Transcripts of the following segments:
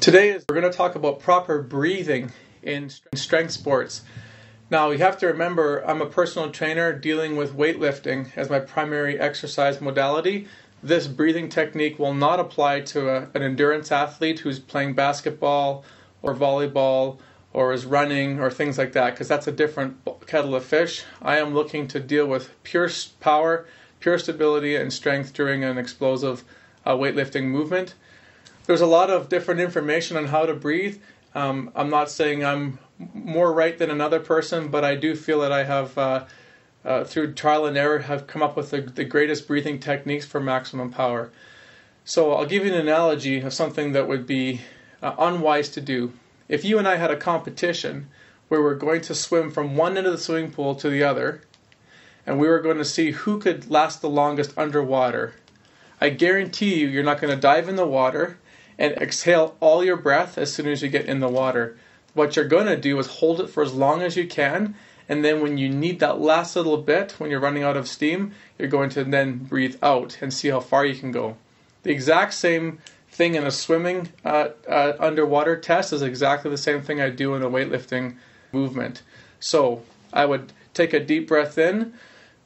Today we're going to talk about proper breathing in strength sports. Now you have to remember I'm a personal trainer dealing with weightlifting as my primary exercise modality. This breathing technique will not apply to an endurance athlete who's playing basketball or volleyball or is running or things like that, because that's a different kettle of fish. I am looking to deal with pure power, pure stability and strength during an explosive weightlifting movement. There's a lot of different information on how to breathe. I'm not saying I'm more right than another person, but I do feel that I have, through trial and error, have come up with the greatest breathing techniques for maximum power. So I'll give you an analogy of something that would be unwise to do. If you and I had a competition where we're going to swim from one end of the swimming pool to the other, and we were going to see who could last the longest underwater, I guarantee you're not going to dive in the water and exhale all your breath as soon as you get in the water. What you're going to do is hold it for as long as you can, and then when you need that last little bit, when you're running out of steam, you're going to then breathe out and see how far you can go. The exact same thing in a swimming underwater test is exactly the same thing I do in a weightlifting movement. So I would take a deep breath in,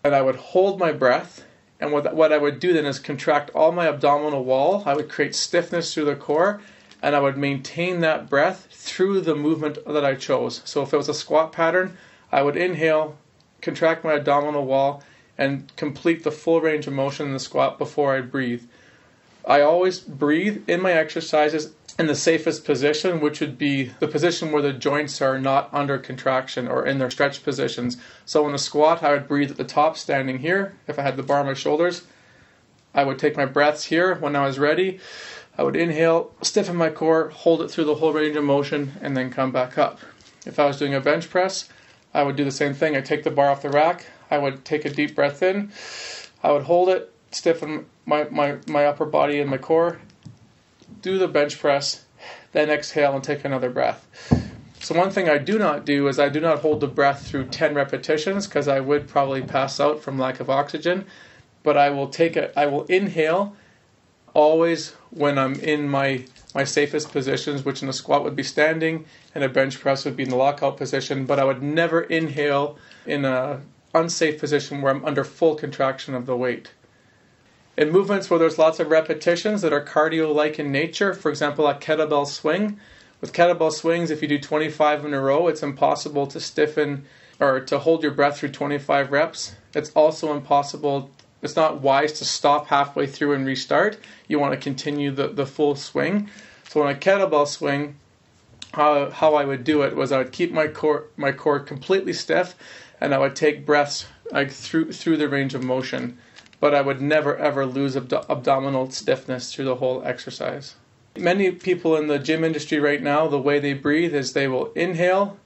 and I would hold my breath. And what I would do then is contract all my abdominal wall. I would create stiffness through the core, and I would maintain that breath through the movement that I chose. So if it was a squat pattern, I would inhale, contract my abdominal wall, and complete the full range of motion in the squat before I breathe. I always breathe in my exercises in the safest position, which would be the position where the joints are not under contraction or in their stretch positions. So in a squat, I would breathe at the top, standing here. If I had the bar on my shoulders, I would take my breaths here. When I was ready, I would inhale, stiffen my core, hold it through the whole range of motion, and then come back up. If I was doing a bench press, I would do the same thing. I'd take the bar off the rack. I would take a deep breath in. I would hold it, stiffen my upper body and my core, do the bench press, then exhale and take another breath. So one thing I do not do is I do not hold the breath through 10 repetitions, because I would probably pass out from lack of oxygen. But I will inhale always when I'm in my safest positions, which in a squat would be standing and a bench press would be in the lockout position. But I would never inhale in an unsafe position where I'm under full contraction of the weight. In movements where there's lots of repetitions that are cardio-like in nature, for example, a kettlebell swing. With kettlebell swings, if you do 25 in a row, it's impossible to stiffen or to hold your breath through 25 reps. It's also impossible, it's not wise to stop halfway through and restart. You want to continue the full swing. So in a kettlebell swing, how I would do it was I would keep my core completely stiff, and I would take breaths through the range of motion. But I would never ever lose abdominal stiffness through the whole exercise. Many people in the gym industry right now, the way they breathe is they will inhale,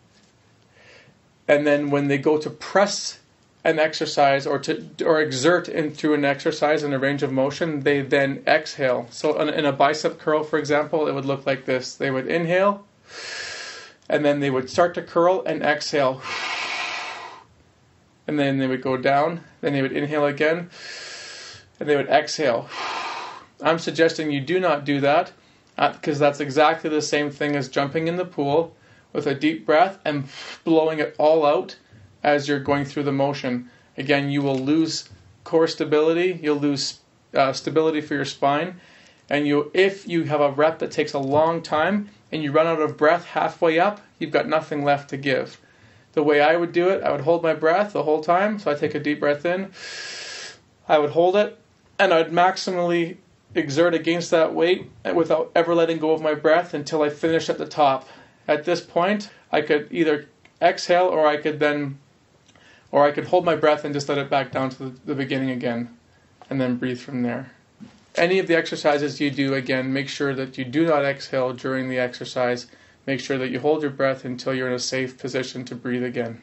and then when they go to press an exercise or exert through an exercise in a range of motion, they then exhale. So in a bicep curl, for example, it would look like this. They would inhale, and then they would start to curl and exhale. And then they would go down, then they would inhale again, and they would exhale. I'm suggesting you do not do that, because that's exactly the same thing as jumping in the pool with a deep breath and blowing it all out as you're going through the motion. Again, you will lose core stability, you'll lose stability for your spine, and if you have a rep that takes a long time and you run out of breath halfway up, you've got nothing left to give. The way I would do it, I would hold my breath the whole time. So I take a deep breath in, I would hold it, and I'd maximally exert against that weight without ever letting go of my breath until I finish at the top. At this point, I could either exhale or I could hold my breath and just let it back down to the beginning again, and then breathe from there. Any of the exercises you do, again, make sure that you do not exhale during the exercise. Make sure that you hold your breath until you're in a safe position to breathe again.